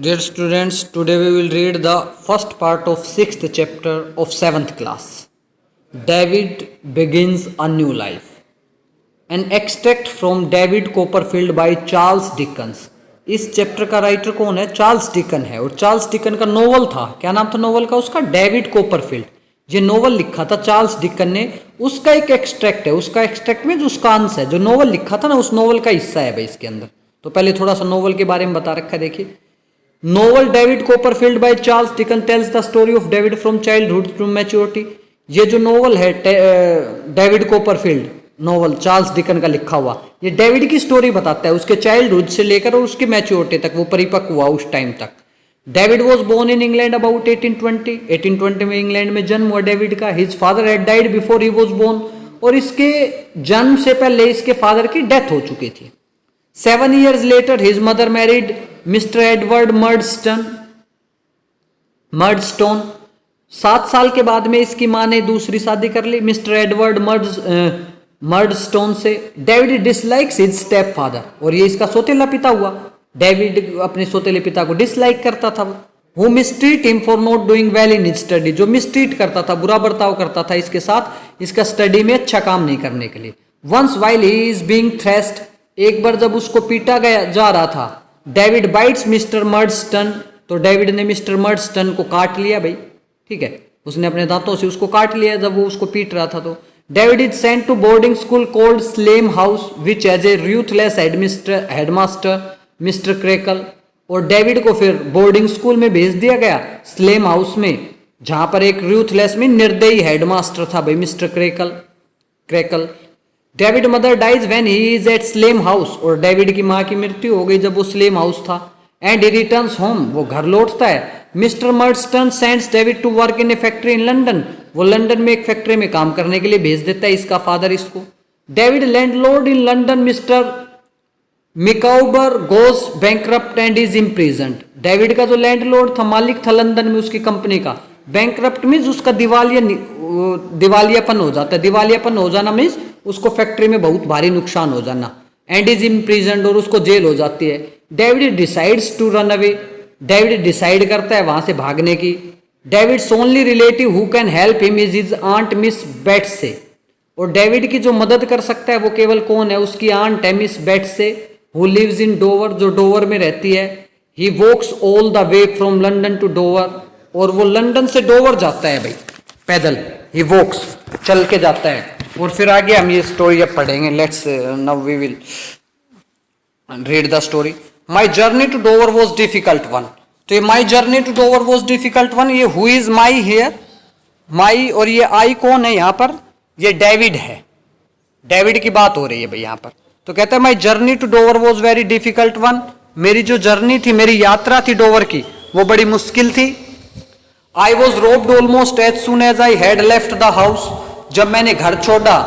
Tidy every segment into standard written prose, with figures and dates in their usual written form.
Dear students, today we will read the first part of 6th chapter of 7th class. David begins a new life. An extract from David Copperfield by Charles Dickens. इस chapter का writer कौन है? Charles Dickens है। और Charles Dickens का novel था, क्या नाम था नोवेल का उसका? David Copperfield. ये नोवेल लिखा था चार्ल्स डिकन ने, उसका एक एक्सट्रैक्ट है। उसका एक्सट्रैक्ट में जो उसका अंश है, जो नोवेल लिखा था ना, उस नोवेल का हिस्सा है भाई इसके अंदर। तो पहले थोड़ा सा नोवेल के बारे में बता रखा है, देखिए। Novel David Copperfield by Charles Dickens tells the story of David from childhood to maturity. ये जो नोवेल है David Copperfield novel Charles Dickens का लिखा हुआ, ये डेविड की स्टोरी बताता है, उसके चाइल्डहुड से लेकर और उसकी मैच्योरिटी तक, वो परिपक्व हुआ उस टाइम तक। David was born in England about 1820 में इंग्लैंड में जन्म हुआ डेविड का। His father had died before he was born, और इसके जन्म से पहले इसके फादर की डेथ हो चुकी थी। 7 years later his mother married Mr. Edward Murdstone। 7 साल के बाद में इसकी माँ ने दूसरी शादी कर ली मिस्टर एडवर्ड मर्डस्टोन से। David dislikes his step father, और ये इसका सौतेला पिता हुआ। डेविड अपने सौतेले पिता को डिसलाइक करता था। वो mistreat him for not doing well in his study, जो मिसट्रीट करता था, बुरा बर्ताव करता था इसके साथ, इसका स्टडी में अच्छा काम नहीं करने के लिए। Once while he is being thrashed, एक बार जब उसको पीटा गया जा रहा था, डेविड बाइट्स मिस्टर मर्डस्टन, तो डेविड ने मिस्टर मर्डस्टन को काट लिया भाई, ठीक है, उसने अपने दांतों से उसको काट लिया जब वो उसको पीट रहा था। तो David is sent to boarding school called Salem House which has a ruthless headmaster Mister Creakle, और डेविड को फिर बोर्डिंग स्कूल में भेज दिया गया स्लेम हाउस में, जहां पर एक यूथलेस में निर्दयी हेडमास्टर था भाई Mister Creakle. David mother dies when he is at Salem House, और डेविड की माँ की मृत्यु हो गई जब वो स्लेम हाउस था। एंड ही रिटर्न्स होम, वो घर लौटता है। Mister Murdstone sends David to work in a factory in London, वो लंदन में एक फैक्ट्री में काम करने के लिए भेज देता है इसका फादर इसको। David landlord in London Mister Micawber goes bankrupt and is imprisoned. David का जो लैंडलॉर्ड था, मालिक था लंदन में उसकी कंपनी का, बैंकरप्ट मीन्स उसका दिवालियापन हो जाता है। दिवालियापन हो जाना मीन्स उसको फैक्ट्री में बहुत भारी नुकसान हो जाना। एंड इज इम्प्रिजन्ड, और उसको जेल हो जाती है। David decides to run away, David decide करता है वहां से भागने की। David's only relative who can help him is his aunt Miss Betsey, और डेविड की जो मदद कर सकता है वो केवल कौन है? उसकी आंट है Miss Betsey, who lives in Dover, जो डोवर में रहती है। He walks all the way from London to Dover, और वो लंदन से डोवर जाता है भाई पैदल। ही वॉक्स, चल के जाता है। और फिर आगे हम ये स्टोरी अब पढ़ेंगे। Let's now we will read the story. My journey to Dover was difficult one, तो ये my journey to Dover was difficult one, ये who is my here, my, और ये आई कौन है यहाँ पर? ये डेविड है। डेविड की बात हो रही है भाई यहाँ पर। तो कहता है my journey to Dover was very difficult one, मेरी जो जर्नी थी, मेरी यात्रा थी डोवर की, वो बड़ी मुश्किल थी। I was robbed almost as soon as I had left the house, जब मैंने घर छोड़ा,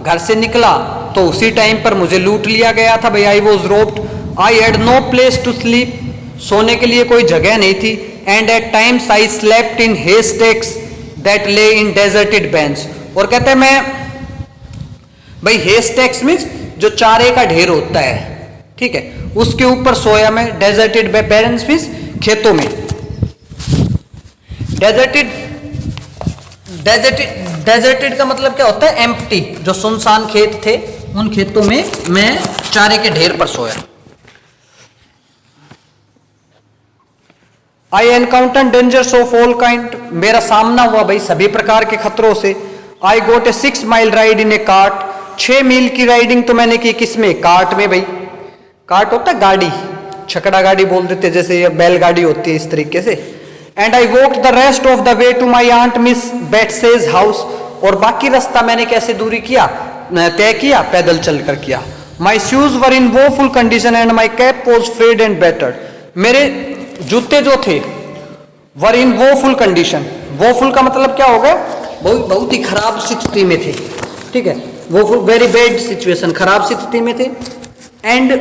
घर से निकला, तो उसी टाइम पर मुझे लूट लिया गया था भाई। I was robbed. I had no place to sleep, सोने के लिए कोई जगह नहीं थी। And at times I slept in haystacks that lay in deserted bench, और कहते हैं मैं भाई, हेस्टेक्स मीन्स जो चारे का ढेर होता है, ठीक है, उसके ऊपर सोया मैं। डेजर्टेड बेंच मीन्स खेतों में। डेजर्टेड का मतलब क्या होता है? एम्प्टी, जो सुनसान खेत थे, उन खेतों में मैं चारे के ढेर पर सोया। I encounter dangers of all kind, मेरा सामना हुआ भाई सभी प्रकार के खतरों से। I got a 6 mile ride in a cart, 6 मील की राइडिंग तो मैंने की किसमें? कार्ट में भाई। कार्ट होता है गाड़ी, छकड़ा गाड़ी बोल देते, जैसे ये बैलगाड़ी होती है, इस तरीके से। And I walked the rest of the way to my aunt Miss Betsey's house, और बाकी रास्ता मैंने कैसे दूरी किया, तय किया? पैदल चलकर किया। My shoes were in woeful condition and my cap was frayed and battered, मेरे जूते जो थे were in woeful condition. Woeful का मतलब क्या होगा? बहुत ही खराब स्थिति में थे, ठीक है, वोफुल वेरी बैड सिचुएशन, खराब स्थिति में थे। And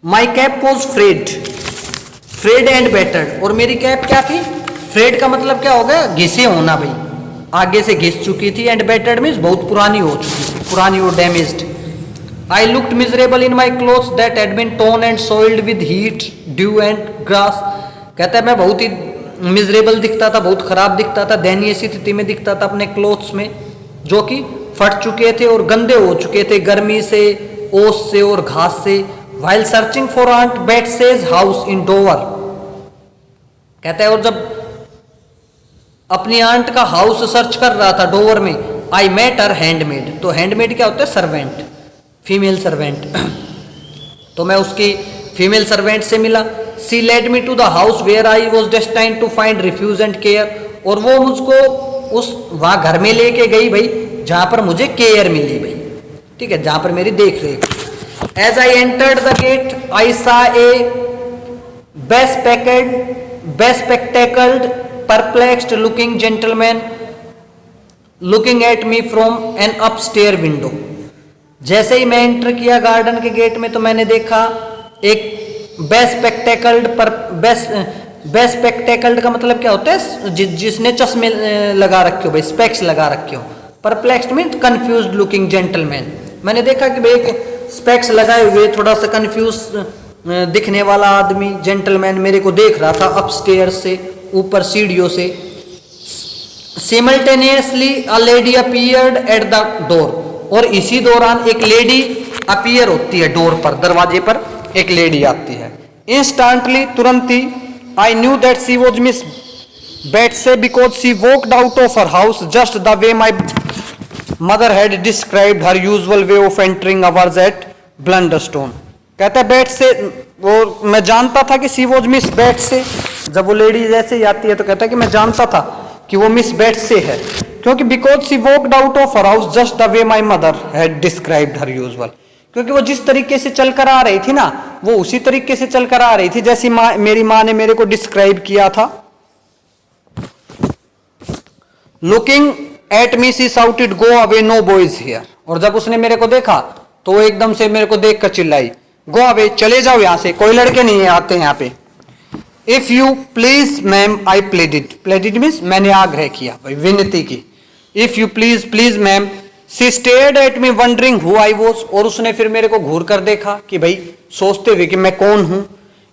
my cap was frayed and battered, और मेरी कैप क्या थी? फ्रेड का मतलब क्या होगा? घिसे होना भाई, आगे से घिस चुकी थी। एंड बेटर्ड मीन्स बहुत पुरानी हो चुकी थी, पुरानी और damaged. I looked miserable in my clothes that had been torn and soiled with heat dew and grass. कहता है मैं बहुत ही मिजरेबल दिखता था, बहुत खराब दिखता था, दयनीय स्थिति में दिखता था अपने क्लोथ्स में, जो कि फट चुके थे और गंदे हो चुके थे गर्मी से, ओस से और घास से। While searching for aunt Betsey's house in Dover. कहता है और जब अपनी आंट का हाउस सर्च कर रहा था डोवर में, आई मेट हर हैंडमेड। तो हैंडमेड क्या होता है? Servant, female servant. तो मैं उसकी फीमेल सर्वेंट से मिला। She led me to the house where I was destined to find refuge and care. और वो मुझको उस वहां घर में लेके गई भाई जहां पर मुझे केयर मिली भाई, ठीक है, जहां पर मेरी देख रेख। As I entered the gate I saw a bespectacled perplexed looking gentleman looking at me from an upstair window. जैसे ही मैं एंटर किया गार्डन के गेट में तो मैंने देखा एक बेस्पेक्टेकल्ड का मतलब क्या होता है? जिसने चश्मे लगा रखे हो भाई, स्पेक्स लगा रखे हो। Perplexed means confused looking gentleman. मैंने देखा कि भाई एक स्पेक्स लगाए हुए थोड़ा सा कंफ्यूज दिखने वाला आदमी, जेंटलमैन, मेरे को देख रहा था अपस्टेयर से, ऊपर सीढ़ियों से। Simultaneously a lady appeared at the door. और इसी दौरान एक लेडी अपीयर होती है डोर पर, दरवाजे पर एक लेडी आती है। इंस्टेंटली, तुरंत ही, I knew that she was Miss Betsey because she walked out of her house just the way my mother had described her usual way of entering ours at Blunderstone. कहता है बेट्से, वो मैं जानता था कि शी वॉज मिस बेट्से। जब वो lady जैसे ही आती है तो कहता है कि मैं जानता था कि वो मिस बेट्से है, क्योंकि because she walked out of her house just the way my mother had described her usual. क्योंकि वो जिस तरीके से चलकर आ रही थी ना, वो उसी तरीके से चलकर आ रही थी जैसी मेरी माँ ने मेरे को डिस्क्राइब किया था। Looking at me she shouted go away no boys here. और जब उसने मेरे को देखा तो वो एकदम से मेरे को देख कर चिल्लाई, गो अवे, चले जाओ यहाँ से, कोई लड़के नहीं आते यहाँ पे। If you please ma'am I pleaded. Pleaded means मैंने आग्रह किया, भाई विनती की। If you please, please ma'am. She stared at me wondering who I was. और उसने फिर मेरे को घूर कर देखा कि भाई सोचते हुए कि मैं कौन हूं।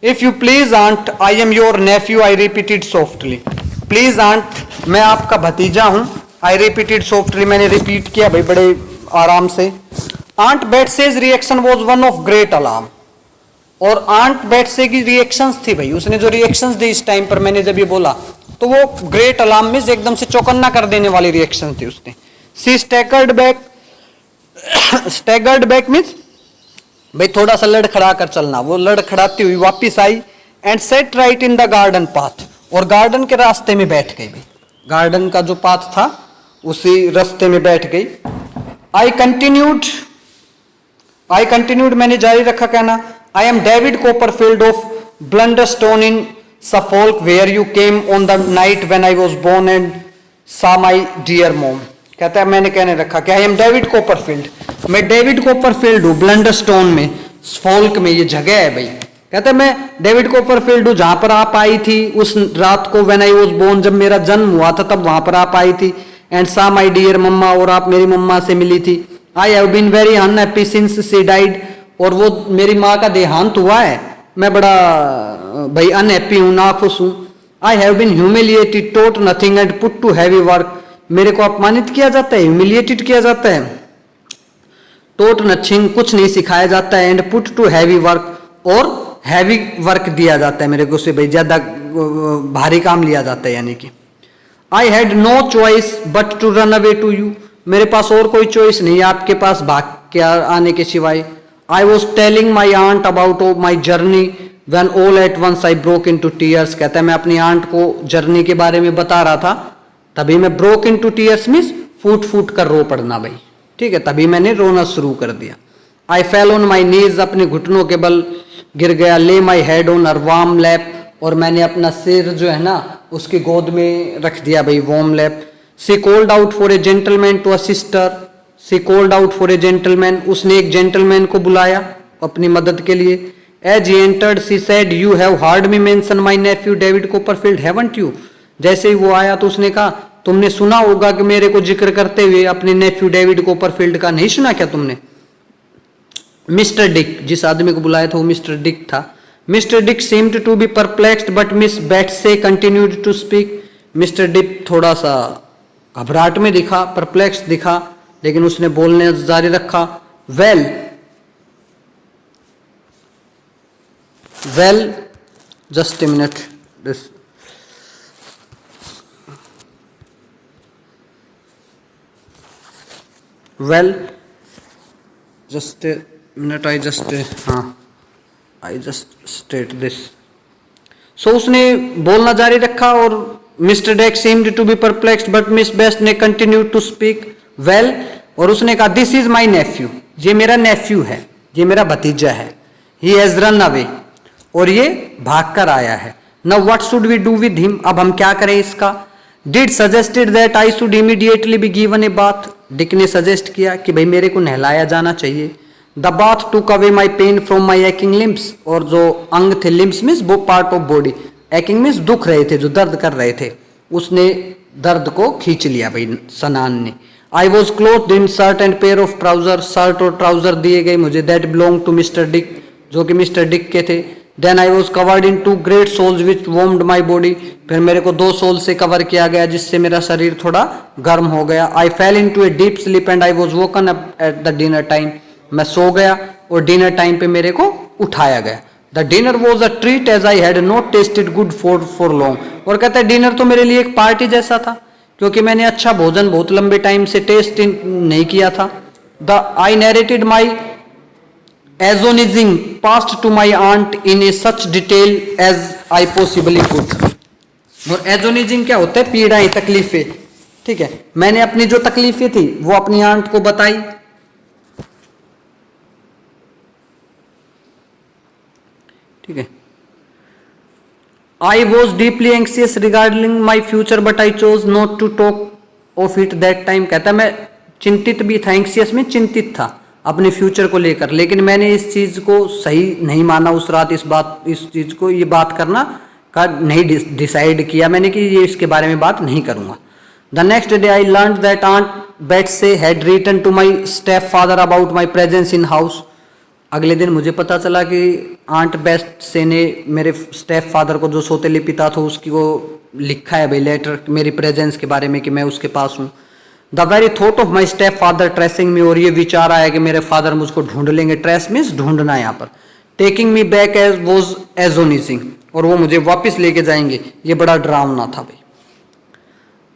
If you please aunt I am your nephew I repeated softly. Please aunt, मैं आपका भतीजा हूं। आई रिपीटेड सॉफ्टली, मैंने रिपीट किया भाई बड़े आराम से। Aunt Betsey's reaction was one of great alarm. और आंट बेट्से की रिएक्शंस थी भाई, उसने जो रिएक्शंस दी इस टाइम पर मैंने जब ये बोला, तो वो ग्रेट अलार्म में एकदम से चौकन्ना कर देने वाली रिएक्शन थी उसने। She staggered back. Staggered back means भाई थोड़ा सा लड़खड़ा कर चलना। वो लड़खड़ाती हुई वापिस आई and set right in the garden path. और गार्डन के रास्ते में बैठ गई भाई, गार्डन का जो पाथ था उसी रास्ते में बैठ गई। आई कंटिन्यूड, मैंने जारी रखा कहना, I am David Copperfield of Blunderstone in Suffolk where you came on the night when I was born and saw my dear mom. कहता है मैंने कहने रखा कि आई एम डेविड कोपरफील्ड, मैं डेविड कोपरफील्ड हूँ ब्लंडरस्टोन में, सफोल्क में ये जगह है भाई। कहता है मैं डेविड कोपरफील्ड हूँ जहां पर आप आई थी उस रात को, व्हेन आई वाज बोर्न, जब मेरा जन्म हुआ था तब वहां पर आप आई थी। एंड सा माय डियर मम्मा, और आप मेरी मम्मा से मिली थी। I have been very unhappy since she died, और वो मेरी माँ का देहांत हुआ है, मैं बड़ा भाई अनहैप्पी हूँ, ना खुश हूँ। I have been humiliated, taught nothing and put to heavy work, मेरे को अपमानित किया जाता है, ह्यूमिलिएटेड किया जाता है। टोट नथिंग, कुछ नहीं सिखाया जाता है। And put to heavy work, और हैवी वर्क दिया जाता है मेरे को, उससे भाई ज्यादा भारी काम लिया जाता है। यानी कि I had no choice but to run away to you, मेरे पास और कोई चॉइस नहीं है आपके पास भाग के आने के सिवाय। I was telling my aunt about my journey when all at once I broke into tears. कहता है मैं अपनी आंट को जर्नी के बारे में बता रहा था, तभी मैं ब्रोक इनटू टीयर्स मीन्स फूट फूट कर रो पड़ना भाई, ठीक है, तभी मैंने रोना शुरू कर दिया। आई फेल ऑन माई नीज, अपने घुटनों के बल गिर गया। ले my head on her warm lap, और मैंने अपना सिर जो है ना उसकी गोद में रख दिया भाई, warm lap. She called out for a gentleman to a sister, she called out for a gentleman, उसने एक जेंटलमैन को बुलाया अपनी मदद के लिए। As he entered she said you have heard me mention my nephew David Copperfield haven't you. जैसे ही वो आया तो उसने कहा तुमने सुना होगा कि मेरे को जिक्र करते हुए अपने नेफ्यू डेविड कोपरफील्ड का, नहीं सुना क्या तुमने? मिस्टर डिक, जिस आदमी को बुलाया था वो मिस्टर डिक था। Mister Dick seemed to be perplexed but Miss Betsy continued to speak। Mister Dick थोड़ा सा घबराहट में दिखा, परप्लेक्स दिखा, लेकिन उसने बोलने जारी रखा। Well just a minute, this well just a minute, I just state this. सो उसने बोलना जारी रखा और Mister Dick seemed to be perplexed but Miss Best ने continued to speak well। और उसने कहा दिस इज माई नेफ्यू, ये मेरा नेफ्यू है, ये मेरा भतीजा है। ही हैज रन अवे, और ये भाग कर आया है। Now what should we do with him, अब हम क्या करें इसका। Dick suggested that I should immediately be given a bath, Dick ने सजेस्ट किया कि भाई मेरे को नहलाया जाना चाहिए। The bath took away my pain from my aching limbs, और जो अंग थे, लिम्स मीन्स वो part of body, aching means दुख रहे थे, जो दर्द कर रहे थे, उसने दर्द को खींच लिया भाई स्नान ने। I was clothed in shirt and pair of trouser, shirt और ट्राउजर दिए गए मुझे, that belong to mister Dick, जो कि मिस्टर डिक के थे। Then I was covered in 2 great shawls which warmed my body, फिर मेरे को 2 सोल से कवर किया गया जिससे मेरा शरीर थोड़ा गर्म हो गया। I fell into a deep sleep and I was woken up at the dinner time, मैं सो गया और डिनर टाइम पे मेरे को उठाया गया। The dinner was a treat as I had not tasted good food for long, और कहता है डिनर तो मेरे लिए एक पार्टी जैसा था, क्योंकि मैंने अच्छा भोजन बहुत लंबे टाइम से टेस्ट नहीं किया था। The I narrated my agonizing past to my aunt in a such detail as I possibly could. और एजोनिजिंग क्या होता है, पीड़ाएं, तकलीफें, ठीक है। मैंने अपनी जो तकलीफें थी वो अपनी आंट को बताई, ठीक है। I was deeply anxious regarding my future but I chose not to talk of it that time, कहता है मैं चिंतित भी था, एंक्सियस में चिंतित था अपने फ्यूचर को लेकर, लेकिन मैंने इस चीज को सही नहीं माना उस रात, इस चीज को, ये बात करना का नहीं डिसाइड किया मैंने कि ये इसके बारे में बात नहीं करूंगा। The next day I learn that aunt Betsey had written to my stepfather about my presence in house. अगले दिन मुझे पता चला कि आंट बेट्से ने मेरे स्टेप फादर को, जो सौतेले पिता था, उसकी वो लिखा है भाई लेटर मेरी प्रेजेंस के बारे में कि मैं उसके पास हूँ। The very thought of my stepfather tracing me, और ये विचार आया कि मेरे फादर मुझको ढूंढ लेंगे, ट्रेस मीन्स ढूंढना यहाँ पर, taking me back as was agonizing, और वो मुझे वापस लेके जाएंगे, ये बड़ा डरावना था भाई।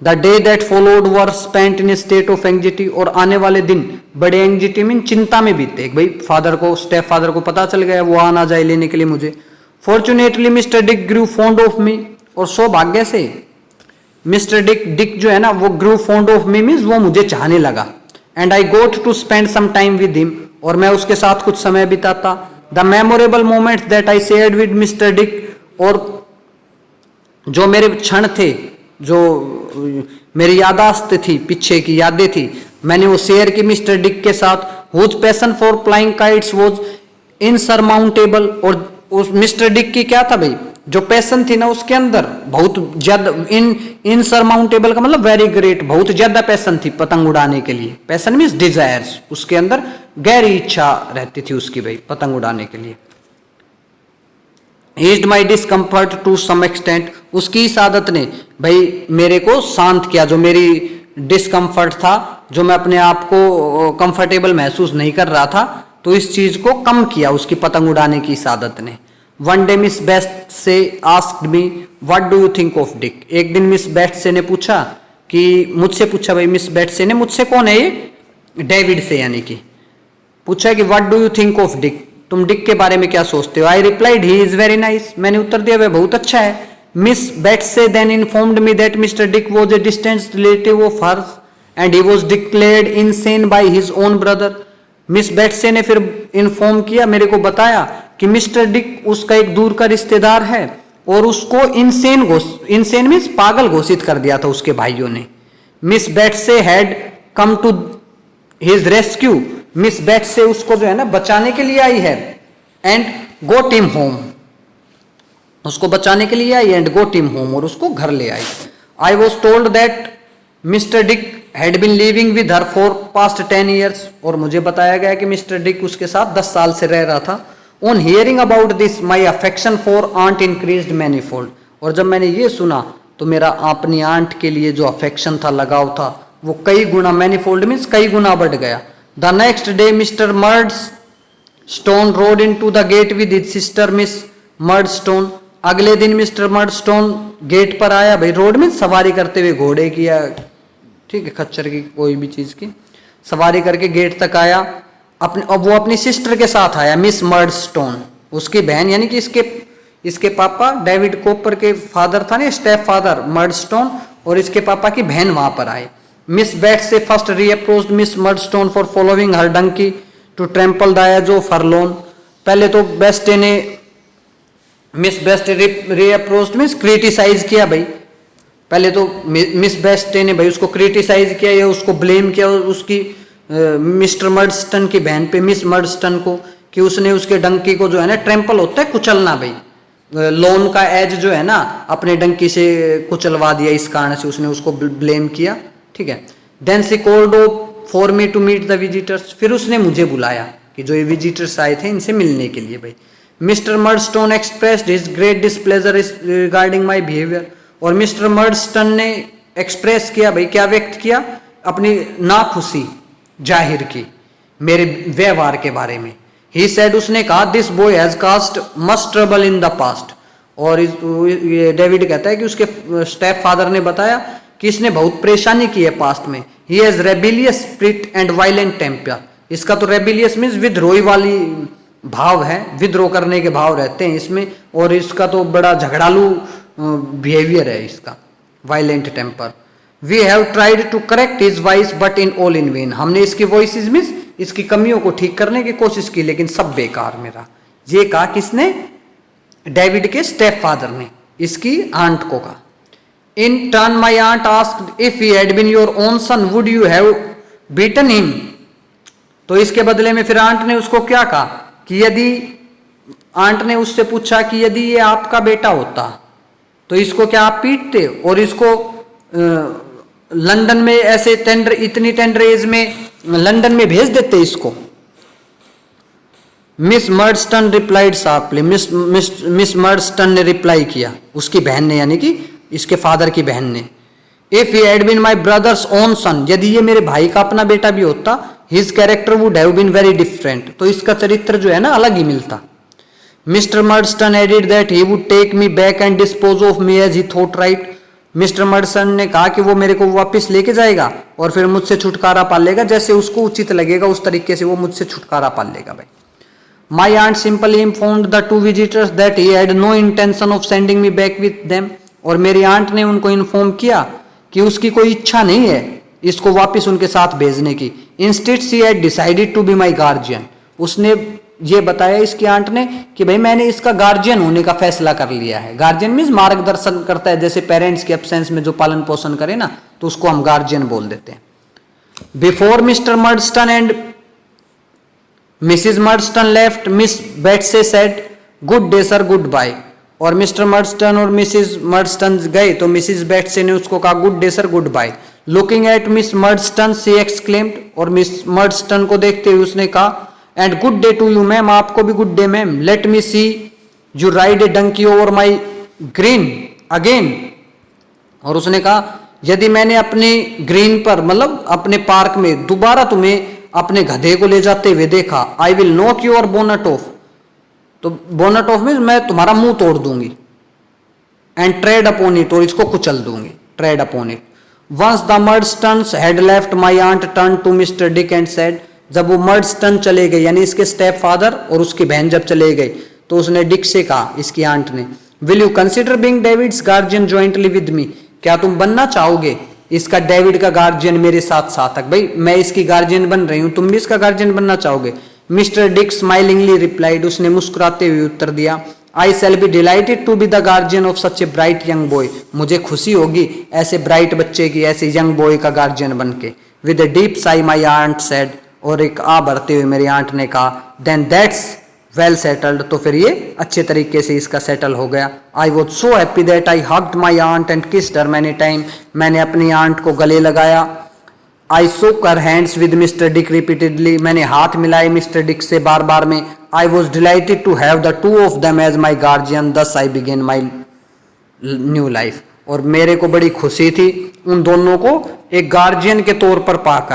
The day that followed were spent in A state of anxiety, और आने वाले दिन बड़े एंग्जाइटी में, चिंता में बीते भाई। फादर को, स्टेप फादर को पता चल गया वो आ ना जाए लेने के लिए मुझे। Fortunately mister Dick grew fond of me, और सौभाग्य से मिस्टर डिक जो है ना वो grew fond of me means वो मुझे चाहने लगा। And I got to spend some time with him, और मैं उसके साथ कुछ समय बिताता। The memorable moment that I shared with mister Dick, और जो मेरे क्षण थे, जो मेरी यादाश्त थी, पीछे की यादें थी, मैंने वो शेयर की मिस्टर डिक के साथ। Whose passion for flying kites was insurmountable, और उस मिस्टर डिक की क्या था भाई, जो पैशन थी ना उसके अंदर बहुत ज्यादा, इनसरमाउंटेबल का मतलब वेरी ग्रेट, बहुत ज्यादा पैशन थी पतंग उड़ाने के लिए। पैशन मीन्स डिजायर्स, उसके अंदर गहरी इच्छा रहती थी उसकी भाई पतंग उड़ाने के लिए। Eased my discomfort to some extent, उसकी इस आदत ने भाई मेरे को शांत किया, जो मेरी डिस्कम्फर्ट था, जो मैं अपने आप को कंफर्टेबल महसूस नहीं कर रहा था, तो इस चीज को कम किया उसकी पतंग उड़ाने की इस आदत ने। वन डे मिस बेस्ट से asked me what do you think of Dick, एक दिन मिस बेस्ट ने पूछा कि, मुझसे पूछा भाई मिस बेस्ट ने, मुझसे कौन है ये, डेविड से यानी कि पूछा कि what do you think of Dick, तुम डिक के बारे में क्या सोचते हो। I replied he is very nice, मैंने उत्तर दिया वह बहुत अच्छा है। Miss Betsey then informed me that Mister Dick was a distant relative of hers and he was declared insane by his own brother. Miss Betsey ने फिर inform किया, मेरे को बताया कि मिस्टर डिक उसका एक दूर का रिश्तेदार है, और उसको इनसेन मीन्स पागल घोषित कर दिया था उसके भाइयों ने। Miss Betsey had come to his rescue, Miss Betsey उसको जो है ना बचाने के लिए आई है, एंड गोट हिम होम, उसको बचाने के लिए आई एंड गोट हिम होम, और उसको घर ले आई। I was told that Mister Dick had been living with her for past 10 years, और मुझे बताया गया कि मिस्टर डिक उसके साथ 10 साल से रह रहा था। On hearing about this my affection for aunt increased manifold, और जब मैंने ये सुना तो मेरा अपनी आंट के लिए जो अफेक्शन था, लगाव था, वो कई गुना, मैनीफोल्ड मीन्स कई गुना बढ़ गया। The next day Mister Murdstone rode into the gate with his sister Miss Murdstone, अगले दिन मिस्टर मर्डस्टोन गेट पर आया, भाई रोड में सवारी करते हुए, घोड़े की या ठीक है खच्चर की कोई भी चीज की सवारी करके गेट तक आया। अब वो अपनी सिस्टर के साथ आया, मिस मर्डस्टोन, उसकी बहन, यानी कि इसके पापा डेविड कॉपर के फादर था ना, स्टेप फादर मर्डस्टोन, और इसके पापा की बहन वहां पर आए। Miss Betsey first reproached Miss Murdstone for following her donkey to trample the edge of her lawn. पहले तो बेस्टे ने Miss Best reproached means criticise किया, भाई पहले तो मिस बेस्टे ने भाई उसको क्रिटिसाइज किया या उसको ब्लेम किया उसकी मिस्टर मर्डस्टन की बहन पे, मिस मर्डस्टन को, कि उसने उसके डंकी को जो है ना, ट्रैम्पल होता है कुचलना, भाई लोन का एज जो है ना अपने डंकी से कुचलवा दिया, इस कारण से उसने उसको ब्लेम किया, ठीक है। Then she called for me to meet the visitors, फिर उसने मुझे बुलाया कि जो ये विजिटर्स आए थे इनसे मिलने के लिए, भाई। Mister Murdstone expressed his great displeasure regarding my behaviour, और मिस्टर मर्डस्टन ने एक्सप्रेस किया, भाई क्या व्यक्त किया, अपनी नाखुशी जाहिर की मेरे व्यवहार के बारे में। ही सेड, उसने कहा, this boy has caused much trouble in the past, और ये डेविड कहता है कि उसके स्टेप फादर ने बताया कि इसने बहुत परेशानी की है पास्ट में। He has rebellious spirit and violent temper, इसका तो रेबिलियस मीन्स विद्रोही वाली भाव है, विद्रोह करने के भाव रहते हैं इसमें, और इसका तो बड़ा झगड़ालू बिहेवियर है इसका, violent temper. We have tried to correct his vices but in all in vain, हमने इसकी वॉइसेस मीन्स इसकी कमियों को ठीक करने की कोशिश की, लेकिन सब बेकार मेरा। ये कहा किसने? डेविड के स्टेप फादर ने इसकी आंट को कहा। In turn my aunt asked if he had been your own son would you have beaten him, तो इसके बदले में फिर आंट ने उसको क्या कहा कि यदि, आंट ने उससे पूछा कि यदि ये आपका बेटा होता तो इसको क्या आप पीटते, और इसको लंदन में ऐसे इतनी टेंडर एज में लंदन में भेज देते इसको। मिस मर्डस्टन रिप्लाइड शार्पली, मिस मर्डस्टन ने रिप्लाई किया, उसकी बहन ने, यानी कि इसके फादर की बहन ने। If he had been my brother's own son, यदि ये मेरे भाई का अपना बेटा भी होता, his character would have been very different, तो इसका चरित्र जो है ना अलग ही मिलता। Mister Murdstone added that he would take me back and dispose of me as he thought right, Mister Murdstone ने कहा कि वो मेरे को वापस लेके जाएगा और फिर मुझसे छुटकारा पा लेगा, जैसे उसको उचित लगेगा उस तरीके से वो मुझसे छुटकारा पा लेगा, भाई। My aunt simply informed the two visitors that he had no intention of sending me back with them, और मेरी आंट ने उनको इन्फॉर्म किया कि उसकी कोई इच्छा नहीं है इसको वापस उनके साथ भेजने की। Instead she had decided to be my guardian, उसने ये बताया इसकी आंट ने कि भाई मैंने इसका गार्जियन होने का फैसला कर लिया है। गार्जियन मीन्स मार्गदर्शन करता है, जैसे पेरेंट्स के एब्सेंस में जो पालन पोषण करे ना, तो उसको हम गार्जियन बोल देते हैं। Before Mister Murdstone and Mrs Murdstone left, Miss Betsey said good day sir goodbye, और मिस्टर मर्डस्टन और मिसिज मर्डस्टन गए तो मिसिज बेट्से ने उसको कहा good day sir goodbye. Looking at Miss Murdstone she exclaimed, और मिस मर्डस्टन को देखते हुए उसने कहा and good day to you ma'am, आपको भी good day ma'am. Let me see you ride a donkey over my green again, और उसने कहा यदि मैंने अपने ग्रीन पर, मतलब अपने पार्क में दोबारा तुम्हें अपने गधे को ले जाते हुए देखा, I will knock your bonnet of, तो बोनट ऑफ मीन्स मैं तुम्हारा मुंह तोड़ दूंगी, एंड ट्रेड अपॉन इट, और इसको कुचल दूंगी, tread upon it. Once the Murdstones had left my aunt turn to mister Dick and said, जब वो मर्डस्टन चले गए यानी इसके स्टेप फादर और उसकी बहन जब चले गए तो उसने डिक से कहा, इसकी आंट ने, will you consider being David's guardian jointly with me, क्या तुम बनना चाहोगे इसका डेविड का गार्जियन मेरे साथ साथ? भाई मैं इसकी गार्जियन बन रही हूं, तुम भी इसका गार्जियन बनना चाहोगे? मिस्टर डिक स्माइलिंगली रिप्लाइड, उसने मुस्कुराते हुए उत्तर दिया, I shall be delighted to be the guardian of such a bright young boy, मुझे खुशी होगी ऐसे ब्राइट बच्चे की, ऐसे यंग बॉय का गार्जियन बन के। With a deep sigh my aunt said, और एक आ भरते हुए मेरी आंट ने कहा, देन दैट्स वेल सेटल्ड, तो फिर ये अच्छे तरीके से इसका सेटल हो गया। I was so happy that I hugged my aunt and kissed her many time, मैंने अपनी आंट को गले लगाया I shook her hands with mister Dick repeatedly, मैंने हाथ मिलाए मिस्टर डिक से बार बार में। I was delighted to have the two of them as my guardian, thus I began my new life. और मेरे को बड़ी खुशी थी उन दोनों को एक गार्जियन के तौर पर पाकर।